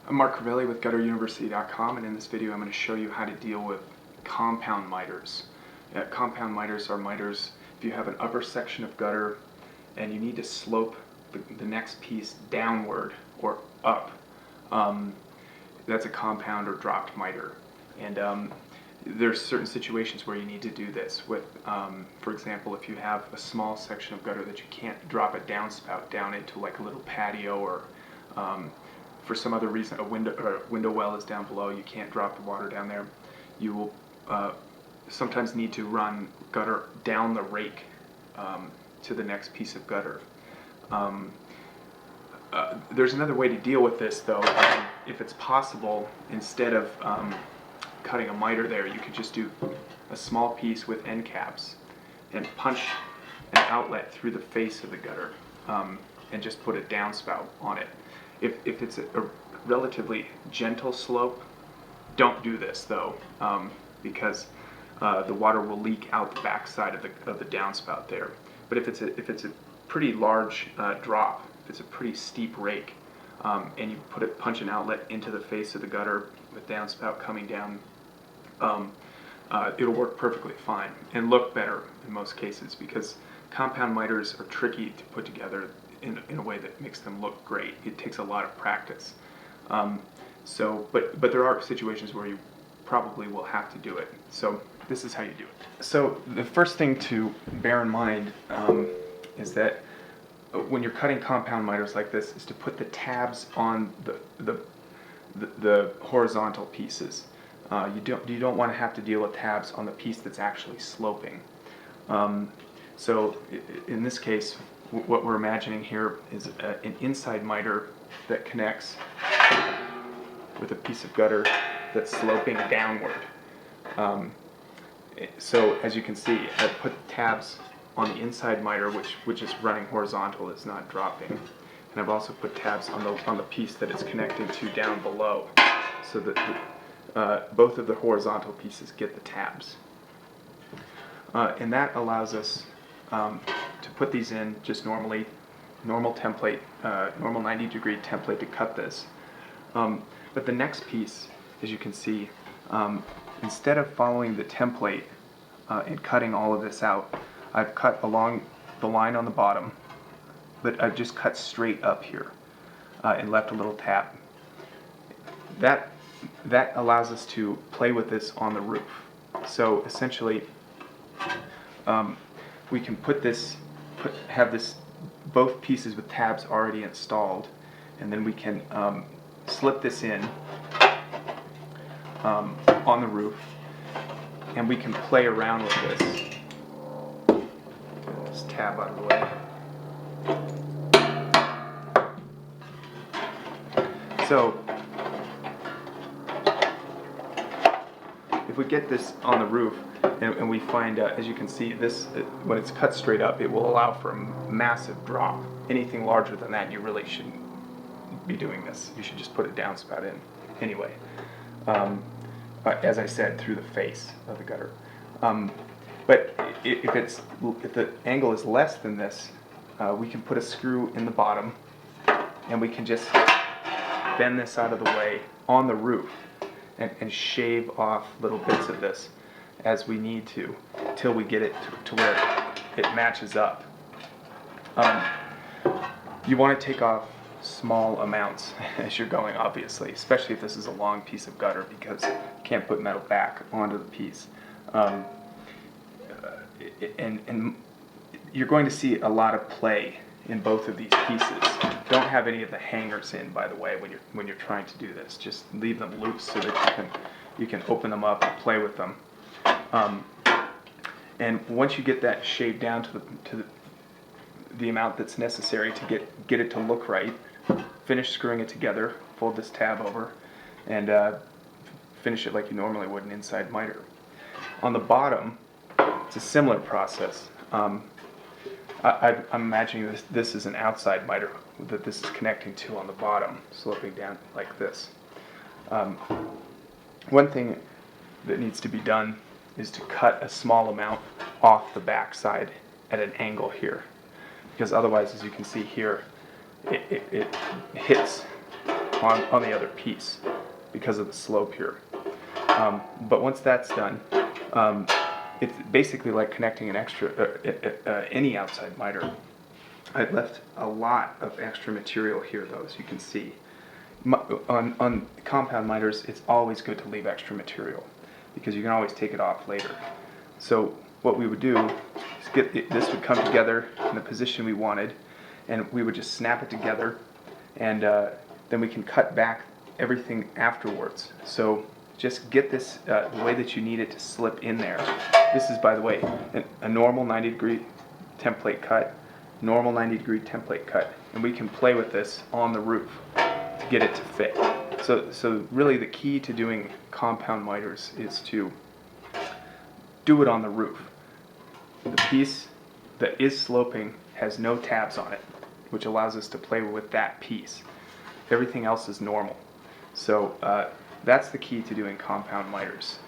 I'm Mark Crivelli with GutterUniversity.com, and in this video I'm going to show you how to deal with compound miters. Compound miters are miters if you have an upper section of gutter and you need to slope the next piece downward or up. That's a compound or dropped miter. And there's certain situations where you need to do this with, for example, if you have a small section of gutter that you can't drop a downspout down into, like a little patio, or for some other reason a window well is down below, you can't drop the water down there, you will sometimes need to run gutter down the rake to the next piece of gutter. There's another way to deal with this, though. If it's possible, instead of cutting a miter there, you could just do a small piece with end caps and punch an outlet through the face of the gutter and just put a downspout on it. If it's a relatively gentle slope, don't do this, though, because the water will leak out the backside of the downspout there. But if it's a pretty large drop, if it's a pretty steep rake, and you punch an outlet into the face of the gutter with downspout coming down, it'll work perfectly fine and look better in most cases, because compound miters are tricky to put together in a way that makes them look great. It takes a lot of practice. But there are situations where you probably will have to do it. So this is how you do it. So the first thing to bear in mind is that when you're cutting compound miters like this, is to put the tabs on the horizontal pieces. You don't want to have to deal with tabs on the piece that's actually sloping. So in this case, what we're imagining here is an inside miter that connects with a piece of gutter that's sloping downward. So as you can see, I put tabs on the inside miter, which is running horizontal, it's not dropping. And I've also put tabs on the piece that it's connected to down below, so that both of the horizontal pieces get the tabs. And that allows us to put these in just normal template, normal 90-degree template to cut this. But the next piece, as you can see, instead of following the template and cutting all of this out, I've cut along the line on the bottom, but I've just cut straight up here and left a little tab. That allows us to play with this on the roof. So essentially, we can have both pieces with tabs already installed, and then we can slip this in on the roof, and we can play around with this. Get this tab out of the way. So if we get this on the roof, and we find, as you can see, this, when it's cut straight up, it will allow for a massive drop. Anything larger than that, you really shouldn't be doing this. You should just put a downspout in anyway. As I said, through the face of the gutter. But if the angle is less than this, we can put a screw in the bottom, and we can just bend this out of the way on the roof and shave off little bits of this as we need to, till we get it to where it matches up. You want to take off small amounts as you're going, obviously, especially if this is a long piece of gutter, because you can't put metal back onto the piece. And you're going to see a lot of play in both of these pieces. Don't have any of the hangers in, by the way, when you're trying to do this. Just leave them loose so that you can open them up and play with them. And once you get that shaved down to the amount that's necessary to get it to look right, finish screwing it together, fold this tab over, and finish it like you normally would an inside miter. On the bottom, it's a similar process. I'm imagining this is an outside miter that this is connecting to on the bottom, sloping down like this. One thing that needs to be done is to cut a small amount off the back side at an angle here, because otherwise, as you can see here, it hits on the other piece because of the slope here. But once that's done, it's basically like connecting an any outside miter. I've left a lot of extra material here though, as you can see. On compound miters, it's always good to leave extra material because you can always take it off later. So what we would do is this would come together in the position we wanted, and we would just snap it together, and then we can cut back everything afterwards. So just get this the way that you need it to slip in there. This is, by the way, a normal 90-degree template cut, normal 90-degree template cut, and we can play with this on the roof to get it to fit. So really the key to doing compound miters is to do it on the roof. The piece that is sloping has no tabs on it, which allows us to play with that piece. Everything else is normal. So that's the key to doing compound miters.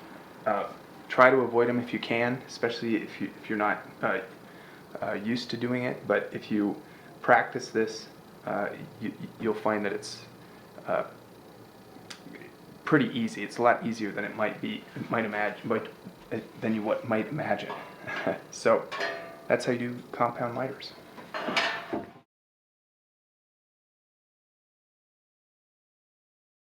Try to avoid them if you can, especially if you're not used to doing it. But if you practice this, you'll find that it's pretty easy. It's a lot easier than it might imagine. So that's how you do compound miters.